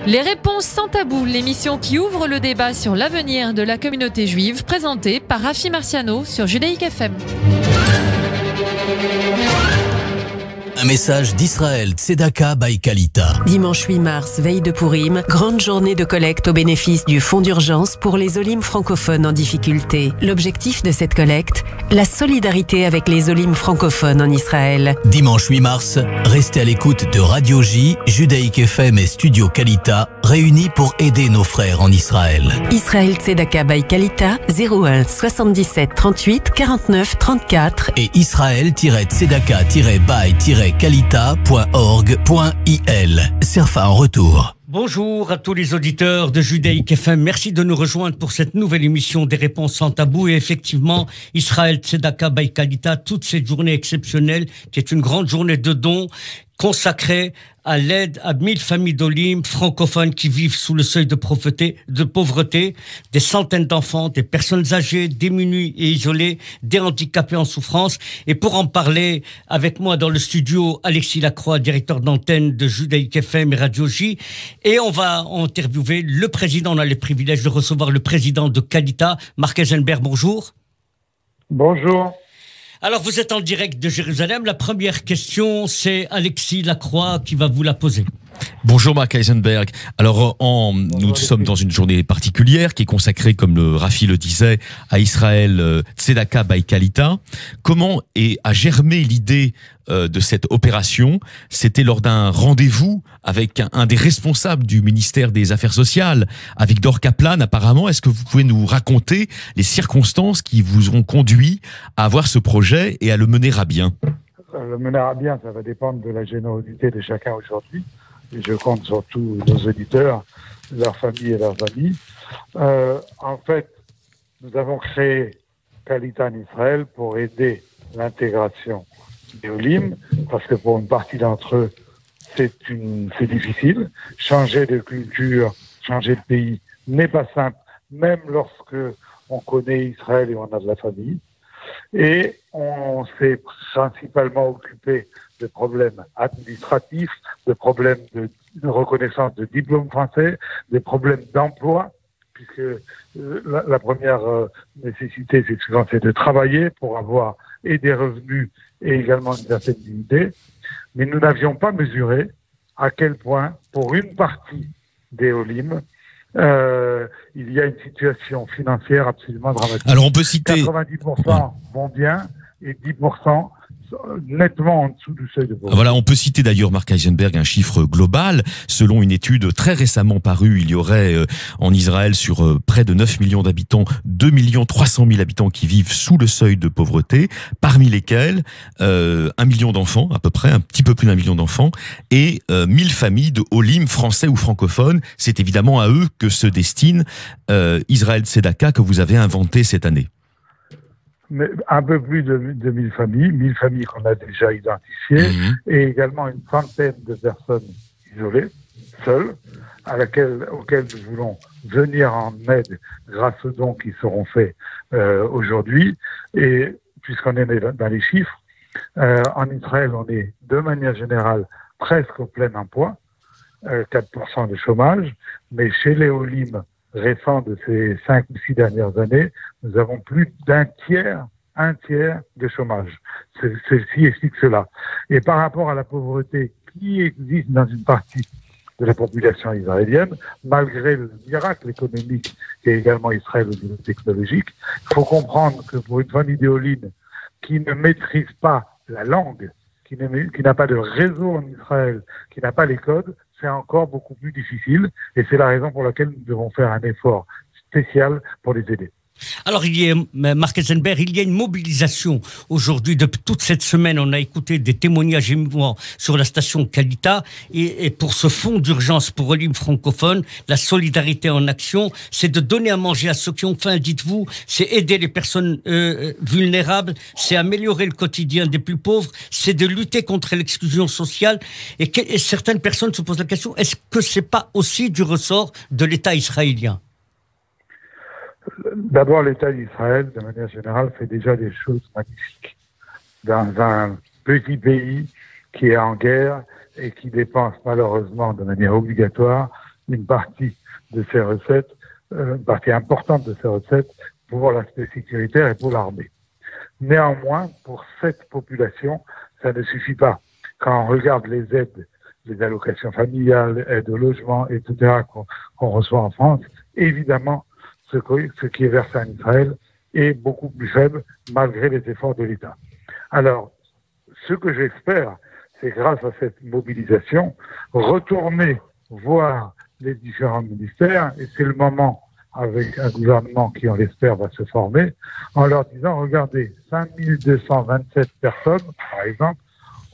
Les réponses sans tabou, l'émission qui ouvre le débat sur l'avenir de la communauté juive, présentée par Rafi Marciano sur Judaïk FM. Un message d'Israël Tzedaka by Kalita. Dimanche 8 mars, veille de Pourim, grande journée de collecte au bénéfice du fonds d'urgence pour les Olim francophones en difficulté. L'objectif de cette collecte, la solidarité avec les Olim francophones en Israël. Dimanche 8 mars, restez à l'écoute de Radio J, Judaïk FM et Studio Kalita, réunis pour aider nos frères en Israël. Israël Tzedaka by Kalita, 01 77 38 49 34 et Israël-tzedaka-by-kalita.org.il. Serfa en retour. Bonjour à tous les auditeurs de Judaïk FM. Merci de nous rejoindre pour cette nouvelle émission des réponses sans tabou. Et effectivement, Israël Tzedaka by Kalita, toute cette journée exceptionnelle, qui est une grande journée de dons, consacrée à l'aide à 1000 familles d'Olim francophones qui vivent sous le seuil de pauvreté, des centaines d'enfants, des personnes âgées, démunies et isolées, des handicapés en souffrance. Et pour en parler avec moi dans le studio, Alexis Lacroix, directeur d'antenne de Judaïk FM et Radio J. Et on va interviewer le président. On a le privilège de recevoir le président de Kalita, Marc Eisenberg. Bonjour. Bonjour. Alors, vous êtes en direct de Jérusalem. La première question, c'est Alexis Lacroix qui va vous la poser. Bonjour Marc Eisenberg. Alors, nous sommes dans une journée particulière qui est consacrée, comme le Rafi le disait, à Israël Tzedaka by Kalita. Comment a germé l'idée de cette opération? C'était lors d'un rendez-vous avec un des responsables du ministère des Affaires sociales, Avigdor Kaplan apparemment. Est-ce que vous pouvez nous raconter les circonstances qui vous ont conduit à avoir ce projet et à le mener à bien? Le mener à bien, ça va dépendre de la générosité de chacun aujourd'hui. Et je compte sur tous nos auditeurs, leurs familles et leurs amis. En fait, nous avons créé Kalita en Israël pour aider l'intégration des Olim, parce que pour une partie d'entre eux, c'est difficile. Changer de culture, changer de pays n'est pas simple, même lorsque on connaît Israël et on a de la famille. Et on s'est principalement occupé de problèmes administratifs, de problèmes de reconnaissance de diplômes français, des problèmes d'emploi, puisque la première nécessité, c'est de travailler pour avoir et des revenus et également une certaine dignité. Mais nous n'avions pas mesuré à quel point, pour une partie des Olim, il y a une situation financière absolument dramatique. Alors on peut citer 90% vont bien et 10% nettement en dessous du seuil de pauvreté. Voilà, on peut citer d'ailleurs, Marc Eisenberg, un chiffre global. Selon une étude très récemment parue, il y aurait en Israël, sur près de 9 millions d'habitants, 2 300 000 habitants qui vivent sous le seuil de pauvreté, parmi lesquels 1 million d'enfants, à peu près, un petit peu plus d'1 million d'enfants, et 1000 familles de Olim français ou francophones. C'est évidemment à eux que se destine Israël Tzedaka que vous avez inventé cette année. Mais un peu plus de 1000 familles qu'on a déjà identifiées, et également une centaine de personnes isolées, seules, auxquelles nous voulons venir en aide grâce aux dons qui seront faits aujourd'hui. Et puisqu'on est dans les chiffres, en Israël, on est de manière générale presque au plein emploi, 4% de chômage, mais chez les Olim récents de ces 5 ou 6 dernières années, nous avons plus un tiers de chômage. Ceci explique cela. Et par rapport à la pauvreté qui existe dans une partie de la population israélienne, malgré le miracle économique et également Israël au niveau technologique, il faut comprendre que pour une famille d'Olim qui ne maîtrise pas la langue, qui n'a pas de réseau en Israël, qui n'a pas les codes, c'est encore beaucoup plus difficile, et c'est la raison pour laquelle nous devons faire un effort spécial pour les aider. Alors, Marc Eisenberg, il y a une mobilisation aujourd'hui. Depuis toute cette semaine, on a écouté des témoignages émouvants sur la station Kalita. Et pour ce fonds d'urgence pour Olim francophones, la solidarité en action, c'est de donner à manger à ceux qui ont faim, dites-vous. C'est aider les personnes vulnérables. C'est améliorer le quotidien des plus pauvres. C'est de lutter contre l'exclusion sociale. Et certaines personnes se posent la question, est-ce que c'est pas aussi du ressort de l'État israélien ? D'abord, l'État d'Israël, de manière générale, fait déjà des choses magnifiques. Dans un petit pays qui est en guerre et qui dépense malheureusement de manière obligatoire une partie de ces recettes, une partie importante de ces recettes pour l'aspect sécuritaire et pour l'armée. Néanmoins, pour cette population, ça ne suffit pas. Quand on regarde les aides, les allocations familiales, aides au logement, etc., qu'on reçoit en France, évidemment, ce qui est versé en Israël est beaucoup plus faible malgré les efforts de l'État. Alors, ce que j'espère, c'est grâce à cette mobilisation, retourner voir les différents ministères, et c'est le moment avec un gouvernement qui, on l'espère, va se former, en leur disant, regardez, 5227 personnes, par exemple,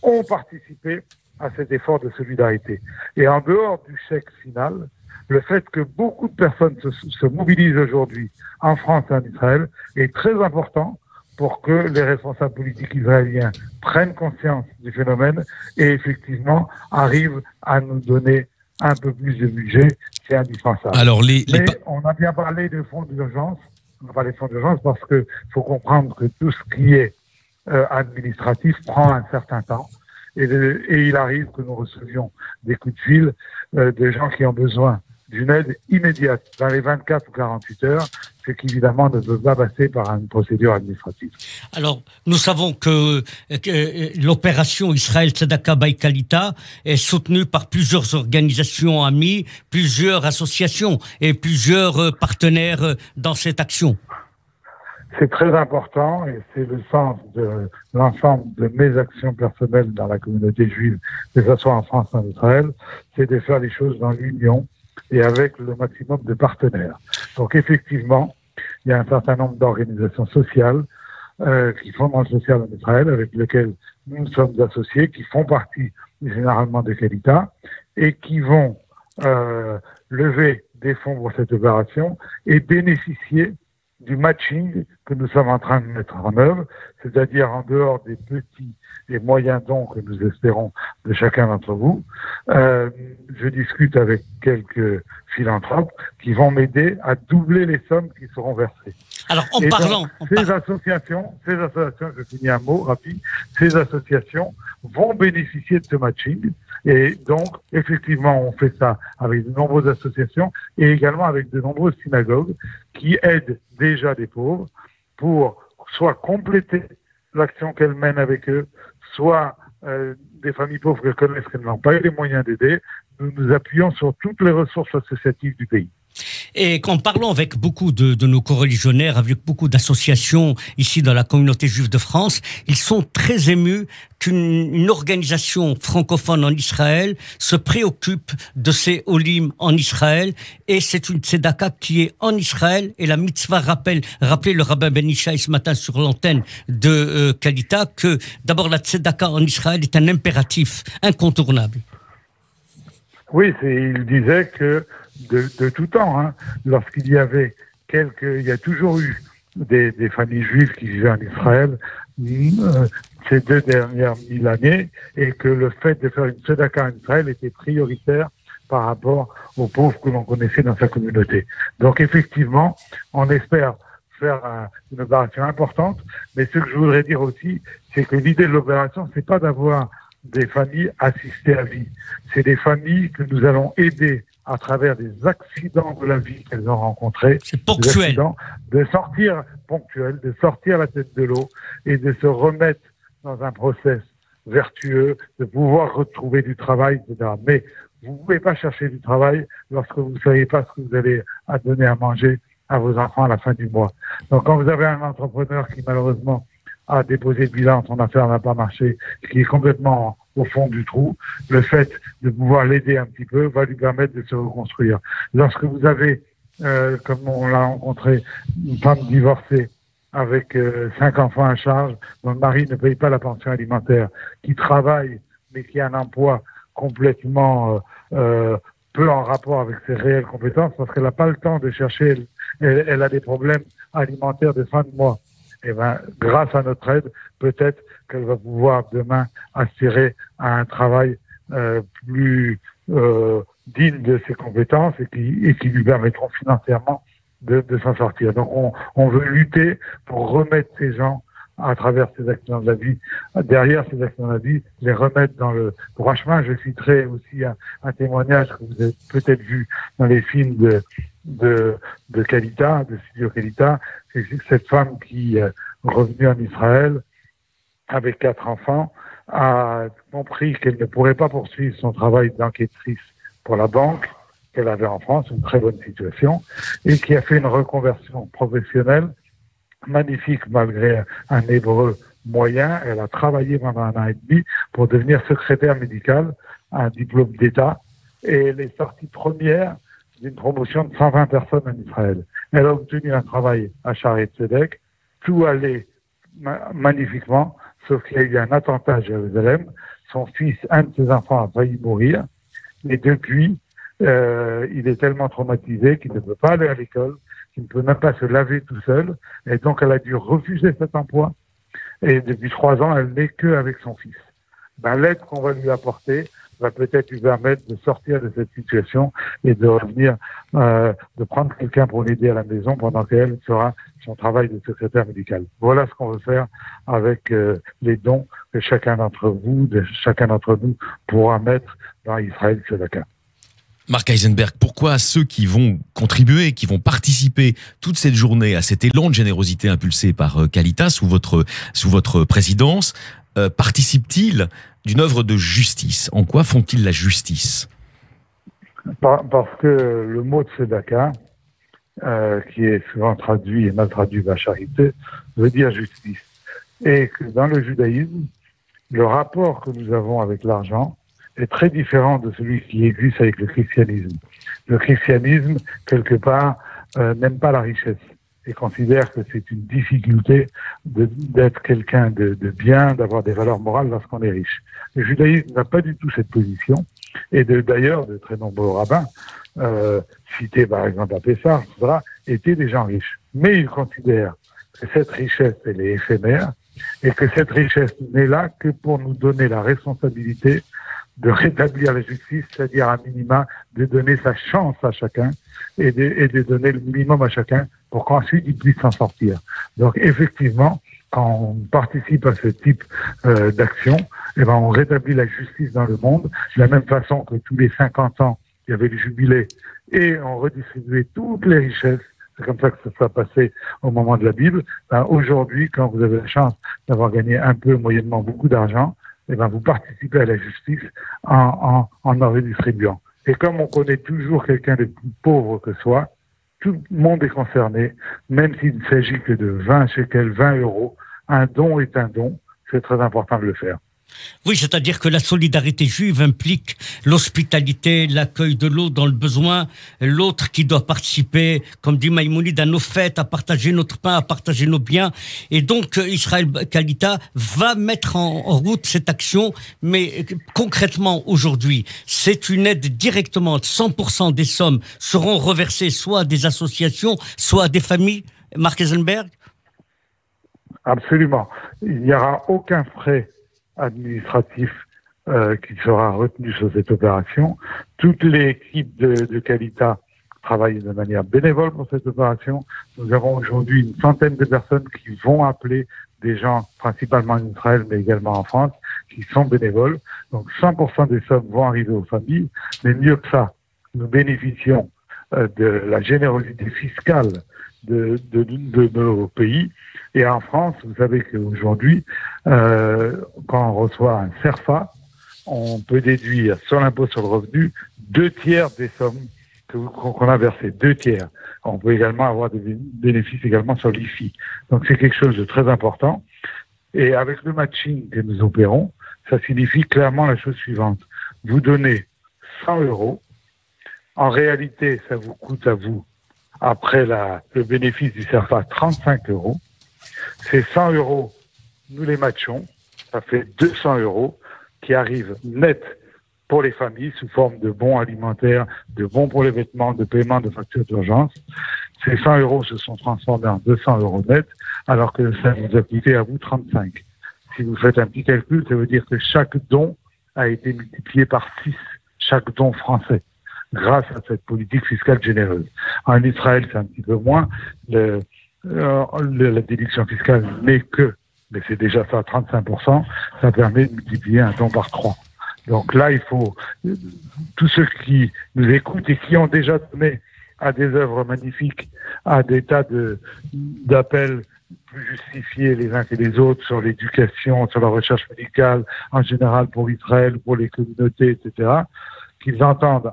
ont participé à cet effort de solidarité. Et en dehors du chèque final, le fait que beaucoup de personnes se mobilisent aujourd'hui en France et en Israël est très important pour que les responsables politiques israéliens prennent conscience du phénomène et effectivement arrivent à nous donner un peu plus de budget, c'est indispensable. Alors Mais on a bien parlé de fonds d'urgence, on a parlé de fonds d'urgence parce que faut comprendre que tout ce qui est administratif prend un certain temps et il arrive que nous recevions des coups de fil de gens qui ont besoin d'une aide immédiate dans les 24 ou 48 heures, ce qui évidemment ne peut pas passer par une procédure administrative. Alors, nous savons que l'opération Israël Tzedaka Baïkalita est soutenue par plusieurs organisations amies, plusieurs associations et plusieurs partenaires dans cette action. C'est très important et c'est le sens de l'ensemble de mes actions personnelles dans la communauté juive, que ce soit en France ou en Israël, c'est de faire les choses dans l'union et avec le maximum de partenaires. Donc effectivement, il y a un certain nombre d'organisations sociales qui font dans le social en Israël, avec lesquelles nous sommes associés, qui font partie généralement de Kalita, et qui vont lever des fonds pour cette opération et bénéficier du matching que nous sommes en train de mettre en œuvre, c'est-à-dire en dehors des petits et moyens dons que nous espérons de chacun d'entre vous. Je discute avec quelques philanthropes qui vont m'aider à doubler les sommes qui seront versées. Alors, ces associations, je finis un mot rapide, ces associations vont bénéficier de ce matching. Et donc, effectivement, on fait ça avec de nombreuses associations et également avec de nombreuses synagogues qui aident déjà des pauvres pour soit compléter l'action qu'elles mènent avec eux, soit des familles pauvres qu'elles connaissent qu'elles n'ont pas eu les moyens d'aider. Nous nous appuyons sur toutes les ressources associatives du pays. Et en parlant avec beaucoup de nos coreligionnaires, avec beaucoup d'associations ici dans la communauté juive de France, ils sont très émus qu'une organisation francophone en Israël se préoccupe de ces olim en Israël. Et c'est une tzedaka qui est en Israël. Et la mitzvah rappelait le rabbin Ben Ishaï ce matin sur l'antenne de Kalita que d'abord la tzedaka en Israël est un impératif incontournable. Oui, il disait que de tout temps, lorsqu'il y avait il y a toujours eu des familles juives qui vivaient en Israël ces 2 dernières 1000 années, et que le fait de faire une tzedaka en Israël était prioritaire par rapport aux pauvres que l'on connaissait dans sa communauté. Donc effectivement, on espère faire une opération importante, mais ce que je voudrais dire aussi, c'est que l'idée de l'opération, c'est pas d'avoir des familles assistées à vie. C'est des familles que nous allons aider à travers des accidents de la vie qu'elles ont rencontrés. C'est ponctuel. De sortir la tête de l'eau et de se remettre dans un process vertueux, de pouvoir retrouver du travail, etc. Mais vous ne pouvez pas chercher du travail lorsque vous ne savez pas ce que vous allez donner à manger à vos enfants à la fin du mois. Donc quand vous avez un entrepreneur qui malheureusement a déposé le bilan, son affaire n'a pas marché, qui est complètement au fond du trou, le fait de pouvoir l'aider un petit peu va lui permettre de se reconstruire. Lorsque vous avez, comme on l'a rencontré, une femme divorcée avec 5 enfants à charge, dont le mari ne paye pas la pension alimentaire, qui travaille mais qui a un emploi complètement peu en rapport avec ses réelles compétences, parce qu'elle n'a pas le temps de chercher, elle a des problèmes alimentaires de fin de mois. Eh ben, grâce à notre aide, peut-être qu'elle va pouvoir demain aspirer à un travail plus digne de ses compétences et qui lui permettront financièrement de s'en sortir. Donc on veut lutter pour remettre ces gens à travers ces accidents de la vie, derrière ces accidents de la vie, les remettre dans le droit chemin. Je citerai aussi un témoignage que vous avez peut-être vu dans les films de Kalita, de Studio Kalita. C'est cette femme qui est revenue en Israël avec 4 enfants, a compris qu'elle ne pourrait pas poursuivre son travail d'enquêtrice pour la banque qu'elle avait en France, une très bonne situation, et qui a fait une reconversion professionnelle magnifique malgré un hébreu moyen. Elle a travaillé pendant 1 an et demi pour devenir secrétaire médicale, un diplôme d'État, et elle est sortie première d'une promotion de 120 personnes en Israël. Elle a obtenu un travail à Shaare Zedek, tout allait magnifiquement, sauf qu'il y a eu un attentat à Jérusalem. Son fils, un de ses enfants, a failli mourir, et depuis, il est tellement traumatisé qu'il ne peut pas aller à l'école, qu'il ne peut même pas se laver tout seul, et donc elle a dû refuser cet emploi. Et depuis 3 ans, elle n'est qu'avec son fils. L'aide qu'on va lui apporter va peut-être lui permettre de sortir de cette situation et de revenir, de prendre quelqu'un pour l'aider à la maison pendant qu'elle fera son travail de secrétaire médical. Voilà ce qu'on veut faire avec les dons que chacun d'entre nous pourra mettre dans Israël Tzedaka. Marc Eisenberg, pourquoi ceux qui vont contribuer, qui vont participer toute cette journée à cet élan de générosité impulsé par Kalita sous votre présidence, participent-ils d'une œuvre de justice? En quoi font-ils la justice? Parce que le mot tzedaka, qui est souvent traduit et mal traduit par charité, veut dire justice. Et que dans le judaïsme, le rapport que nous avons avec l'argent est très différent de celui qui existe avec le christianisme. Le christianisme, quelque part, n'aime pas la richesse et considère que c'est une difficulté d'être quelqu'un de bien, d'avoir des valeurs morales lorsqu'on est riche. Le judaïsme n'a pas du tout cette position, et d'ailleurs, de très nombreux rabbins, cités par exemple à Pessah, etc., étaient des gens riches. Mais ils considèrent que cette richesse, elle est éphémère, et que cette richesse n'est là que pour nous donner la responsabilité de rétablir la justice, c'est-à-dire à minima de donner sa chance à chacun et de donner le minimum à chacun pour qu'ensuite il puisse s'en sortir. Donc effectivement, quand on participe à ce type d'action, on rétablit la justice dans le monde, de la même façon que tous les 50 ans, il y avait le jubilé et on redistribuait toutes les richesses. C'est comme ça que ça s'est passé au moment de la Bible. Aujourd'hui, quand vous avez la chance d'avoir gagné un peu, moyennement beaucoup d'argent, vous participez à la justice en en redistribuant. Et comme on connaît toujours quelqu'un de plus pauvre que soi, tout le monde est concerné, même s'il ne s'agit que de 20 shekels, 20 euros. Un don est un don, c'est très important de le faire. Oui, c'est-à-dire que la solidarité juive implique l'hospitalité, l'accueil de l'autre dans le besoin, l'autre qui doit participer, comme dit Maïmonide, à nos fêtes, à partager notre pain, à partager nos biens. Et donc, Israël Kalita va mettre en route cette action, mais concrètement, aujourd'hui, c'est une aide directement, 100% des sommes seront reversées soit à des associations, soit à des familles. Marc Eisenberg? Absolument. Il n'y aura aucun frais administratif qui sera retenu sur cette opération. Toute l'équipe de Kalita travaille de manière bénévole pour cette opération. Nous avons aujourd'hui une centaine de personnes qui vont appeler des gens, principalement en Israël, mais également en France, qui sont bénévoles. Donc 100% des sommes vont arriver aux familles. Mais mieux que ça, nous bénéficions de la générosité fiscale de nos pays. Et en France, vous savez qu'aujourd'hui, quand on reçoit un CERFA, on peut déduire sur l'impôt sur le revenu 2/3 des sommes qu'on a versées, 2/3. On peut également avoir des bénéfices également sur l'IFI. Donc c'est quelque chose de très important. Et avec le matching que nous opérons, ça signifie clairement la chose suivante. Vous donnez 100 euros. En réalité, ça vous coûte à vous, après le bénéfice du CERFA, 35 euros. Ces 100 euros, nous les matchons. Ça fait 200 euros qui arrivent net pour les familles sous forme de bons alimentaires, de bons pour les vêtements, de paiement de factures d'urgence. Ces 100 euros se sont transformés en 200 euros net, alors que ça vous a coûté à vous 35. Si vous faites un petit calcul, ça veut dire que chaque don a été multiplié par 6, chaque don français, grâce à cette politique fiscale généreuse. En Israël, c'est un petit peu moins. La déduction fiscale n'est que mais c'est déjà ça, 35%, ça permet de multiplier un don par 3. Donc là, il faut, tous ceux qui nous écoutent et qui ont déjà donné à des œuvres magnifiques, à des tas d'appels plus justifiés les uns que les autres sur l'éducation, sur la recherche médicale, en général pour Israël, pour les communautés, etc., qu'ils entendent,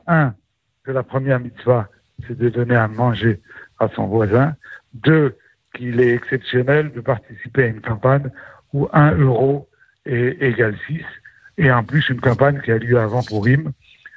que la première mitzvah, c'est de donner à manger à son voisin, 2, qu'il est exceptionnel de participer à une campagne où 1 euro égale 6, et en plus une campagne qui a lieu avant Purim.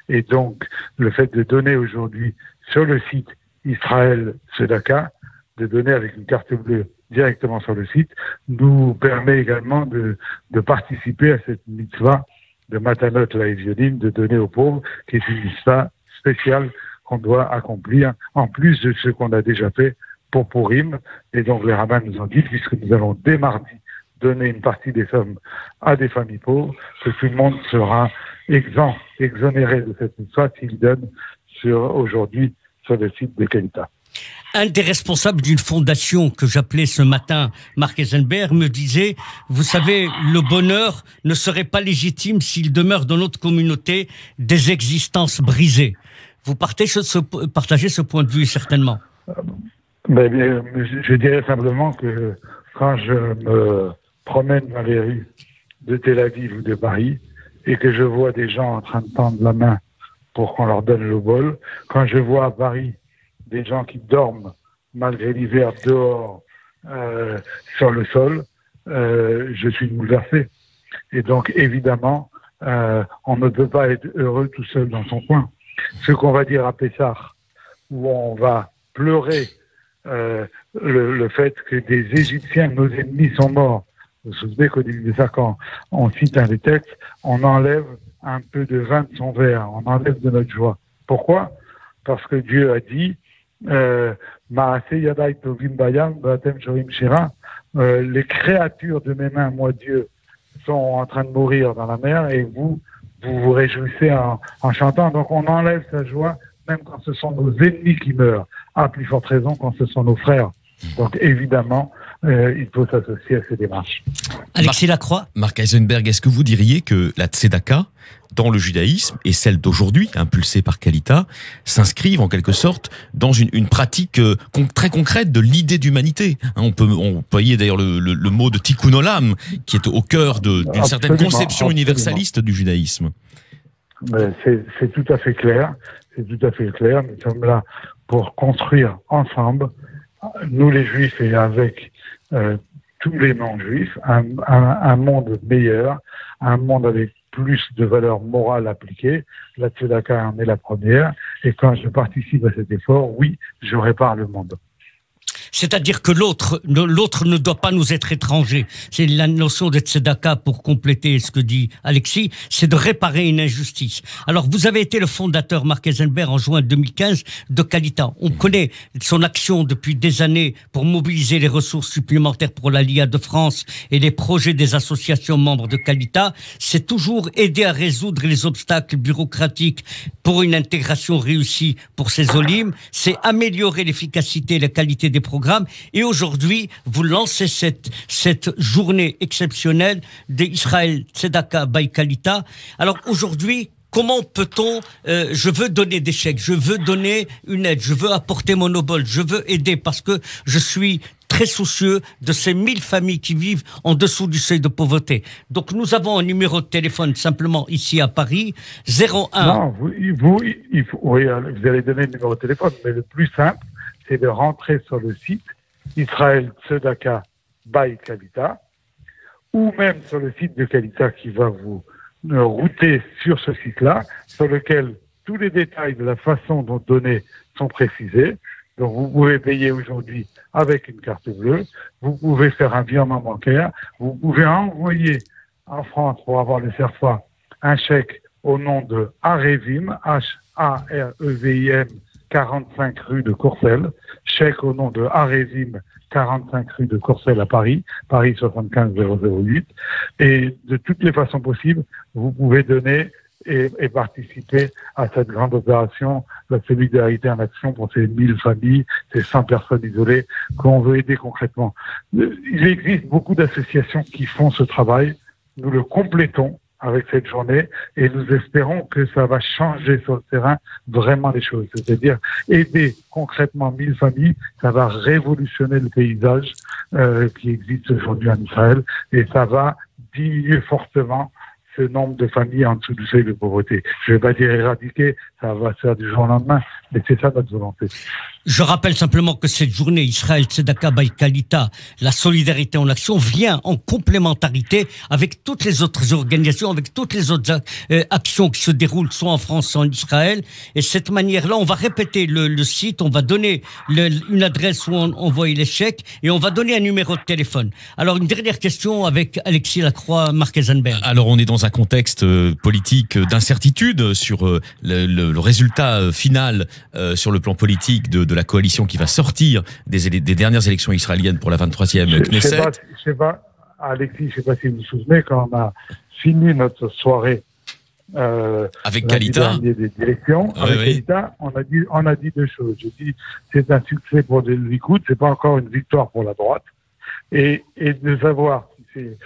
Et donc, le fait de donner aujourd'hui sur le site Israël Tzedaka, de donner avec une carte bleue directement sur le site, nous permet également de participer à cette mitzvah de Matanot Laeviodim, de donner aux pauvres, qui est une mitzvah spéciale qu'on doit accomplir, en plus de ce qu'on a déjà fait pour Purim. Et donc, les rabbins nous ont dit, puisque nous allons dès mardi donner une partie des sommes à des familles pauvres, que tout le monde sera exonéré de cette mitzvah s'il donne aujourd'hui sur le site de Kalita. Un des responsables d'une fondation que j'appelais ce matin, Mark Eisenberg, me disait, vous savez, le bonheur ne serait pas légitime s'il demeure dans notre communauté des existences brisées. Vous partagez ce point de vue, certainement. Je dirais simplement que quand je me promène dans les rues de Tel Aviv ou de Paris et que je vois des gens en train de tendre la main pour qu'on leur donne le bol, quand je vois à Paris des gens qui dorment malgré l'hiver dehors sur le sol, je suis bouleversé. Et donc évidemment, on ne peut pas être heureux tout seul dans son coin. Ce qu'on va dire à Pessah, où on va pleurer le fait que des Égyptiens, nos ennemis, sont morts. Vous vous souvenez qu'au début de ça, quand on cite un des textes, on enlève un peu de vin de son verre, on enlève de notre joie. Pourquoi? Parce que Dieu a dit les créatures de mes mains, moi Dieu, sont en train de mourir dans la mer et vous vous réjouissez en chantant. Donc on enlève sa joie même quand ce sont nos ennemis qui meurent, à plus forte raison quand ce sont nos frères. Donc évidemment, il faut s'associer à ces démarches. Alexis Lacroix. Mark Eisenberg, est-ce que vous diriez que la tzedaka, dans le judaïsme, et celle d'aujourd'hui, impulsée par Kalita, s'inscrivent en quelque sorte dans une pratique très concrète de l'idée d'humanité? On peut employer d'ailleurs le mot de tikkun olam, qui est au cœur d'une certaine conception universaliste du judaïsme. C'est tout à fait clair. C'est tout à fait clair. Nous sommes là pour construire ensemble, nous les Juifs et avec tous les non-Juifs, un monde meilleur, un monde avec plus de valeurs morales appliquées. La tzedaka en est la première. Et quand je participe à cet effort, oui, je répare le monde. C'est-à-dire que l'autre ne doit pas nous être étranger. C'est la notion de tzedaka, pour compléter ce que dit Alexis, c'est de réparer une injustice. Alors, vous avez été le fondateur, Mark Eisenberg, en juin 2015, de Kalita. On connaît son action depuis des années pour mobiliser les ressources supplémentaires pour l'Aliyah de France et les projets des associations membres de Kalita. C'est toujours aider à résoudre les obstacles bureaucratiques pour une intégration réussie pour ces olim. C'est améliorer l'efficacité et la qualité des programmes. Et aujourd'hui, vous lancez cette journée exceptionnelle d'Israël Tzedaka by Kalita. Alors aujourd'hui, comment peut-on, je veux donner des chèques, je veux donner une aide, je veux apporter mon obol, je veux aider parce que je suis très soucieux de ces 1000 familles qui vivent en dessous du seuil de pauvreté. Donc nous avons un numéro de téléphone simplement ici à Paris, 01... Non, vous allez donner le numéro de téléphone, mais le plus simple, c'est de rentrer sur le site Israël Tzedaka by Kalita, ou même sur le site de Kalita qui va vous router sur ce site-là, sur lequel tous les détails de la façon dont donner sont précisés. Donc vous pouvez payer aujourd'hui avec une carte bleue, vous pouvez faire un virement bancaire, vous pouvez envoyer en France pour avoir le CERFA un chèque au nom de Arevim, H-A-R-E-V-I-M, 45 rue de Courcelles, chèque au nom de Arevim, 45 rue de Courcelles à Paris, Paris 75 008. Et de toutes les façons possibles, vous pouvez donner et participer à cette grande opération, la solidarité en action pour ces 1000 familles, ces 100 personnes isolées qu'on veut aider concrètement. Il existe beaucoup d'associations qui font ce travail. Nous le complétons avec cette journée et nous espérons que ça va changer sur le terrain vraiment les choses. C'est-à-dire aider concrètement 1000 familles, ça va révolutionner le paysage qui existe aujourd'hui en Israël et ça va diminuer fortement ce nombre de familles en dessous du seuil de pauvreté. Je ne vais pas dire éradiquer, ça va se faire du jour au lendemain, mais c'est ça notre volonté. Je rappelle simplement que cette journée Israël Tzedaka Baikalita, la solidarité en action, vient en complémentarité avec toutes les autres organisations, avec toutes les autres actions qui se déroulent soit en France, soit en Israël. Et cette manière-là, on va répéter le site, on va donner une adresse où on envoie les chèques et on va donner un numéro de téléphone. Alors, une dernière question avec Alexis Lacroix, Marc Eisenberg. Alors, on est dans un contexte politique d'incertitude sur le résultat final sur le plan politique de la coalition qui va sortir des dernières élections israéliennes pour la 23e Knesset. Je sais pas, Alexis, je ne sais pas si vous vous souvenez, quand on a fini notre soirée avec Kalita, des élections, avec Kalita, on a dit deux choses. J'ai dit, c'est un succès pour le Likoud, c'est pas encore une victoire pour la droite, et de savoir si c'est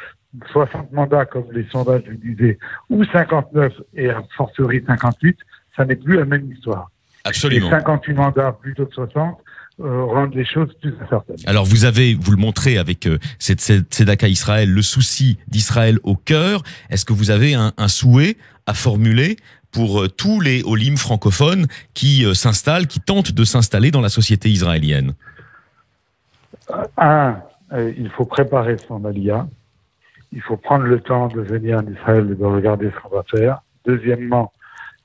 60 mandats, comme les sondages le disaient, ou 59 et a fortiori 58, ça n'est plus la même histoire. Absolument. Les 58 mandats plutôt que 60 rendent les choses plus incertaines. Alors vous le montrez avec cette Tzedaka Israël, le souci d'Israël au cœur. Est-ce que vous avez un souhait à formuler pour tous les olim francophones qui s'installent, qui tentent de s'installer dans la société israélienne? Il faut préparer son alia. Il faut prendre le temps de venir en Israël et de regarder ce qu'on va faire. Deuxièmement,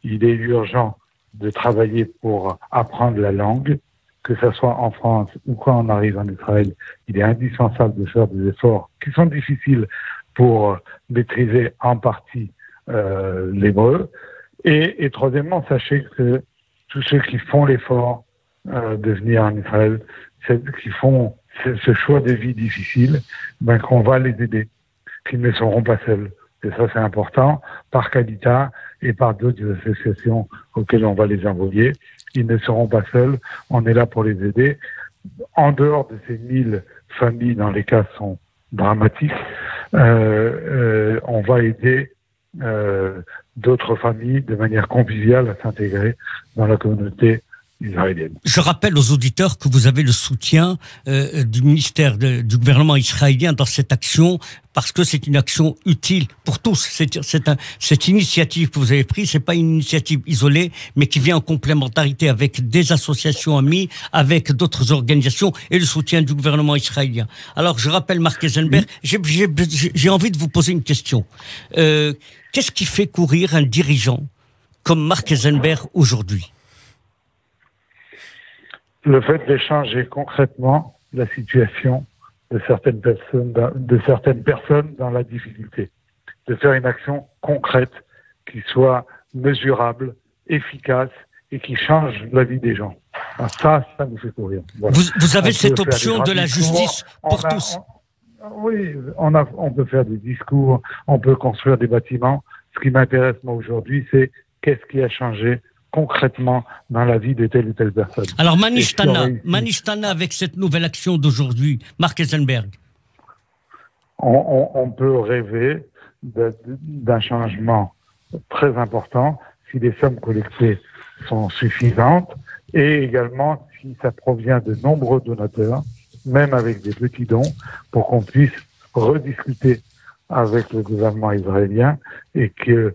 il est urgent de travailler pour apprendre la langue, que ce soit en France ou quand on arrive en Israël. Il est indispensable de faire des efforts qui sont difficiles pour maîtriser en partie l'hébreu. Et troisièmement, sachez que tous ceux qui font l'effort de venir en Israël, qui font ce choix de vie difficile, qu'on va les aider, qu'ils ne seront pas seuls. Et ça, c'est important, par Kalita et par d'autres associations auxquelles on va les envoyer. Ils ne seront pas seuls, on est là pour les aider. En dehors de ces 1000 familles, dans les cas sont dramatiques, on va aider d'autres familles de manière conviviale à s'intégrer dans la communauté israélienne. Je rappelle aux auditeurs que vous avez le soutien du ministère du gouvernement israélien dans cette action, parce que c'est une action utile pour tous. Cette initiative que vous avez prise, c'est pas une initiative isolée, mais qui vient en complémentarité avec des associations amies, avec d'autres organisations et le soutien du gouvernement israélien. Alors, je rappelle Marc Eisenberg, j'ai envie de vous poser une question. Qu'est-ce qui fait courir un dirigeant comme Marc Eisenberg aujourd'hui? Le fait de changer concrètement la situation de certaines personnes dans la difficulté, de faire une action concrète qui soit mesurable, efficace et qui change la vie des gens. Alors ça nous fait courir. Voilà. Vous avez cette option de la justice pour tous. Oui, on peut faire des discours, on peut construire des bâtiments. Ce qui m'intéresse moi aujourd'hui, c'est qu'est-ce qui a changé concrètement dans la vie de telle ou telle personne. Alors Manishtana, avec cette nouvelle action d'aujourd'hui, Marc Eisenberg. On peut rêver d'un changement très important si les sommes collectées sont suffisantes et également si ça provient de nombreux donateurs, même avec des petits dons, pour qu'on puisse rediscuter avec le gouvernement israélien et qu'il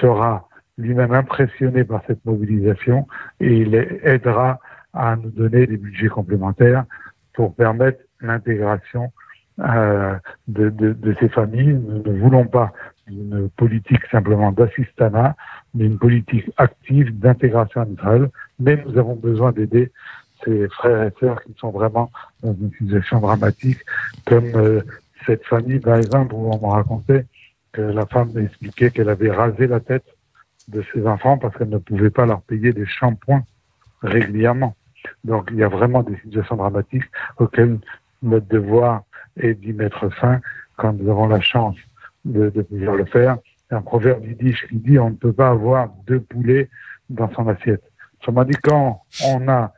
sera lui-même impressionné par cette mobilisation et il aidera à nous donner des budgets complémentaires pour permettre l'intégration de ces familles. Nous ne voulons pas une politique simplement d'assistanat, mais une politique active d'intégration en Israël. Mais nous avons besoin d'aider ces frères et sœurs qui sont vraiment dans une situation dramatique, comme cette famille, par exemple, où on m'a raconté que la femme expliquait qu'elle avait rasé la tête de ses enfants parce qu'elle ne pouvait pas leur payer des shampoings régulièrement. Donc il y a vraiment des situations dramatiques auxquelles notre devoir est d'y mettre fin quand nous avons la chance de pouvoir le faire. un proverbe yiddish qui dit on ne peut pas avoir 2 poulets dans son assiette. Autrement dit, quand on a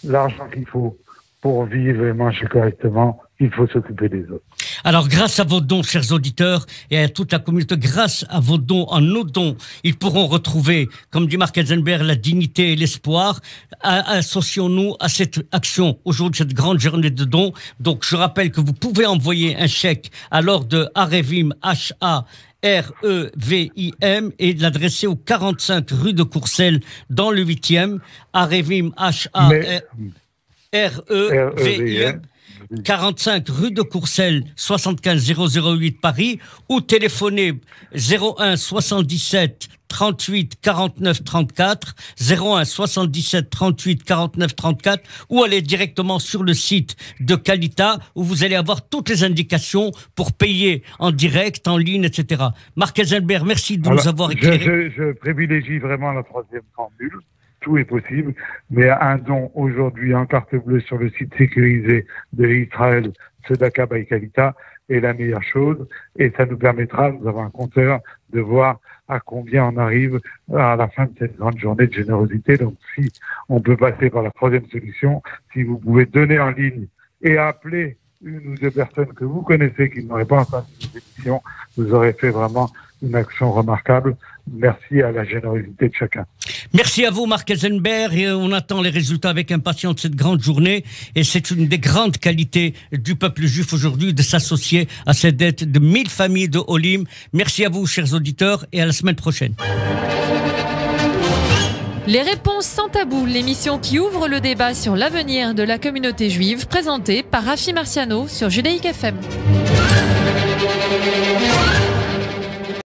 l'argent qu'il faut pour vivre et manger correctement, il faut s'occuper des autres. Alors, grâce à vos dons, chers auditeurs, et à toute la communauté, grâce à vos dons, à nos dons, ils pourront retrouver, comme dit Marc Heisenberg, la dignité et l'espoir. Associons-nous à cette action, aujourd'hui, cette grande journée de dons. Donc, je rappelle que vous pouvez envoyer un chèque à l'ordre de Arevim, H-A-R-E-V-I-M, et de l'adresser au 45 rue de Courcelles, dans le 8e. Arevim, H-A-R-E-V-I-M. 45 rue de Courcelles, 75 008 Paris, ou téléphoner 01 77 38 49 34, 01 77 38 49 34, ou aller directement sur le site de Kalita, où vous allez avoir toutes les indications pour payer en direct, en ligne, etc. Marc Heisenberg, merci de nous avoir éclairé. Je privilégie vraiment la 3e formule. Tout est possible, mais un don aujourd'hui en carte bleue sur le site sécurisé de Israël, Tzedaka by Kalita, est la meilleure chose, et ça nous permettra, nous avons un compteur, de voir à combien on arrive à la fin de cette grande journée de générosité. Donc si on peut passer par la 3e solution, si vous pouvez donner en ligne et appeler 1 ou 2 personnes que vous connaissez qui n'auraient pas entendu cette émission, vous aurez fait vraiment une action remarquable. Merci à la générosité de chacun. Merci à vous, Marc Heisenberg, et on attend les résultats avec impatience de cette grande journée, et c'est une des grandes qualités du peuple juif aujourd'hui de s'associer à cette dette de 1000 familles de Olim. Merci à vous, chers auditeurs, et à la semaine prochaine. Les réponses sans tabou, l'émission qui ouvre le débat sur l'avenir de la communauté juive, présentée par Rafi Marciano sur Judaïque FM.